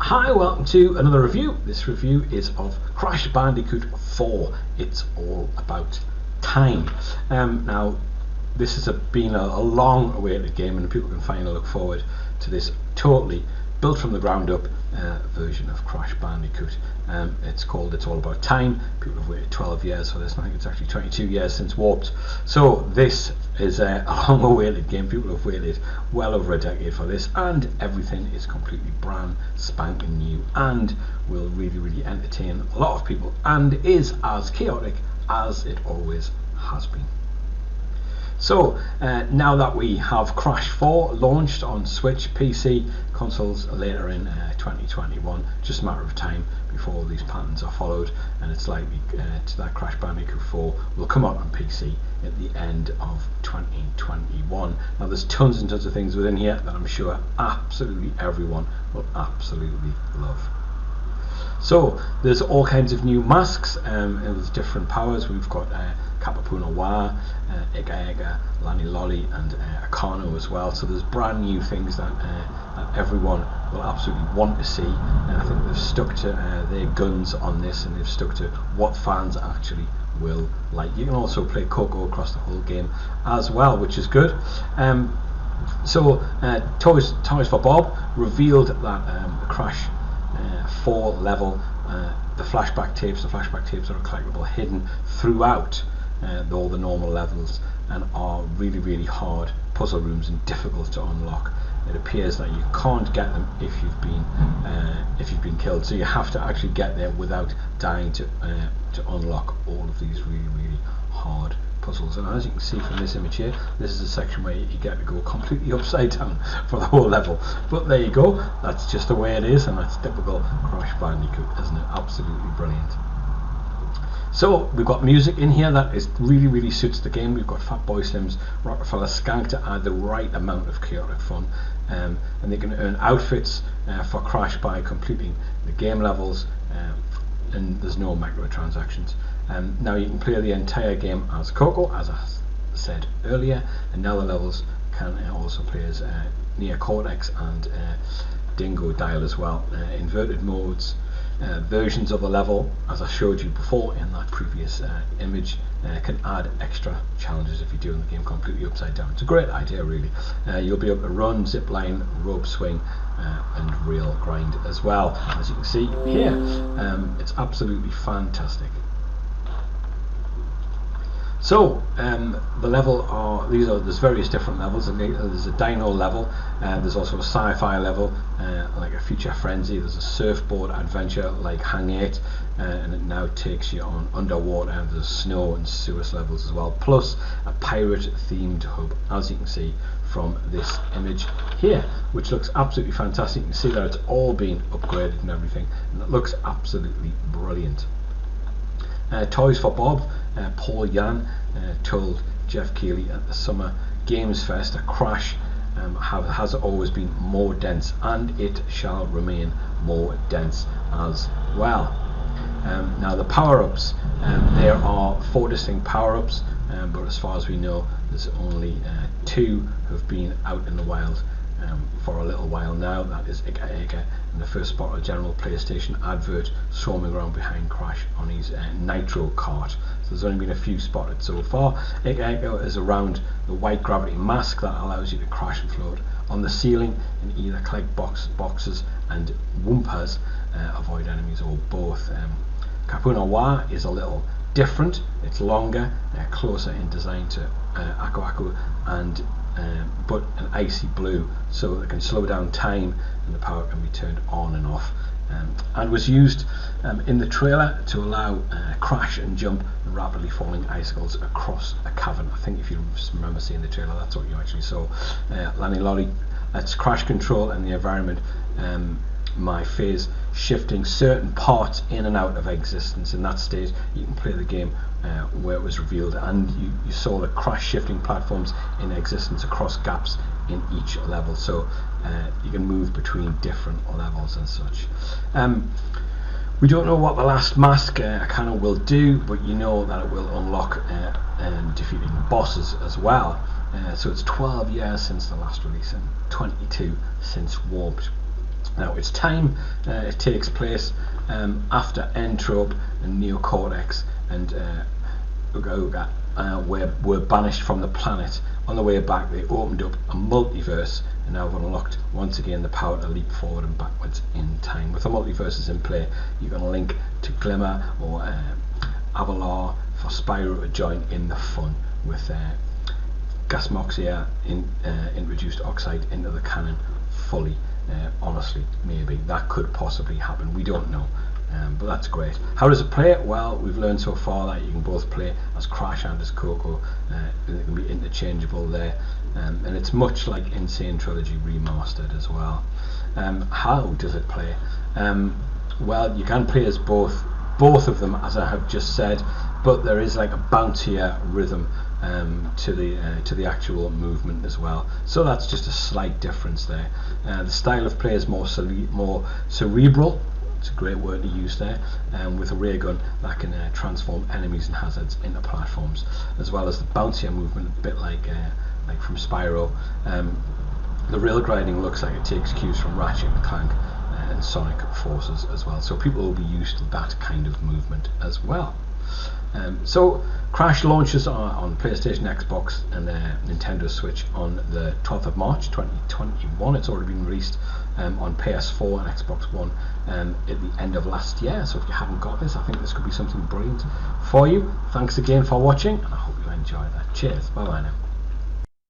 Hi, welcome to another review. This review is of Crash Bandicoot 4. It's all about time. Now, this has been a long awaited game, and people can finally look forward to this totally built from the ground up version of Crash Bandicoot. It's called It's All About Time. People have waited 12 years for this, and I think it's actually 22 years since Warped. So this is a long awaited game. People have waited well over a decade for this, and everything is completely brand spanking new and will really entertain a lot of people, and is as chaotic as it always has been. So now that we have Crash 4 launched on Switch, PC, consoles later in 2021, just a matter of time before all these patterns are followed, and it's likely that Crash Bandicoot 4 will come out on PC at the end of 2021. Now there's tons and tons of things within here that I'm sure absolutely everyone will absolutely love. So there's all kinds of new masks, and there's different powers. We've got Capapuna Wah, Ega Ega, Lani Lolly, and Akano as well. So there's brand new things that everyone will absolutely want to see, and I think they've stuck to their guns on this, and they've stuck to what fans actually will like. You can also play Coco across the whole game as well, which is good. So Toys for Bob revealed that the Crash 4 level, the flashback tapes are collectible, hidden throughout all the normal levels, and are really hard puzzle rooms and difficult to unlock. It appears that you can't get them if you've been killed, so you have to actually get there without dying to unlock all of these really hard puzzles. And as you can see from this image here, this is a section where you get to go completely upside down for the whole level, but there you go, that's just the way it is, and that's typical Crash Bandicoot, isn't it? Absolutely brilliant. So we've got music in here that is really suits the game. We've got Fatboy Slim's Rockefeller Skank to add the right amount of chaotic fun, and they can earn outfits for Crash by completing the game levels, and there's no microtransactions. Now you can play the entire game as Coco, as I said earlier, and now the levels can also play as Neo Cortex and Dingo Dial as well. Inverted modes, versions of the level, as I showed you before in that previous image, can add extra challenges if you're doing the game completely upside down. It's a great idea, really. You'll be able to run, zip line, rope swing, and rail grind as well, as you can see here. It's absolutely fantastic. So the level there's various different levels. There's a dino level, there's also a sci-fi level, like a Future Frenzy. There's a surfboard adventure like Hang 8, and it now takes you on underwater, and there's snow and sewers levels as well, plus a pirate themed hub, as you can see from this image here, which looks absolutely fantastic. You can see that it's all been upgraded and everything, and it looks absolutely brilliant. Toys for Bob, Paul Yan told Jeff Keighley at the Summer Games Fest that Crash has always been more dense, and it shall remain more dense as well. Now the power-ups, there are 4 distinct power-ups, but as far as we know, there's only 2 have been out in the wild for a little while now. That is Ika Ika, and the first spot a general PlayStation advert swarming around behind Crash on his Nitro cart. So there's only been a few spotted so far. Ika Ika is around the white gravity mask that allows you to crash and float on the ceiling and either collect boxes and Wumpas, avoid enemies, or both. Capuna Wah is a little different. It's longer, closer in design to Aku Aku, and but an icy blue, so it can slow down time, and the power can be turned on and off, and was used in the trailer to allow crash and jump rapidly falling icicles across a cavern. I think if you remember seeing the trailer, that's what you actually saw. Lani Lolly lets Crash control in the environment, my phase shifting certain parts in and out of existence. In that state you can play the game where it was revealed, and you saw the Crash shifting platforms in existence across gaps in each level, so you can move between different levels and such. We don't know what the last mask Akano will do, but you know that it will unlock defeating bosses as well. So it's 12 years since the last release and 22 since Warped. Now its time, it takes place after Entrope and Neocortex and Uga Uga were banished from the planet. On the way back, they opened up a multiverse and now have unlocked once again the power to leap forward and backwards in time. With the multiverses in play, you can link to Glimmer or Avalar for Spyro to join in the fun with Gasmoxia introduced Oxide into the canon fully. Honestly, maybe that could possibly happen. We don't know, but that's great. How does it play? Well, we've learned so far that you can both play as Crash and as Coco. It can be interchangeable there, and it's much like Insane Trilogy Remastered as well. How does it play? Well, you can play as both of them, as I have just said, but there is like a bountier rhythm to the actual movement as well, so that's just a slight difference there. The style of play is more cerebral. It's a great word to use there, with a ray gun that can transform enemies and hazards into platforms, as well as the bouncier movement, a bit like from Spyro. The rail grinding looks like it takes cues from Ratchet and Clank and Sonic Forces as well, so people will be used to that kind of movement as well. So Crash launches on PlayStation, Xbox and Nintendo Switch on the 12th of March 2021. It's already been released on PS4 and Xbox One at the end of last year, so if you haven't got this, I think this could be something brilliant for you. Thanks again for watching, and I hope you enjoyed that. Cheers, bye bye now.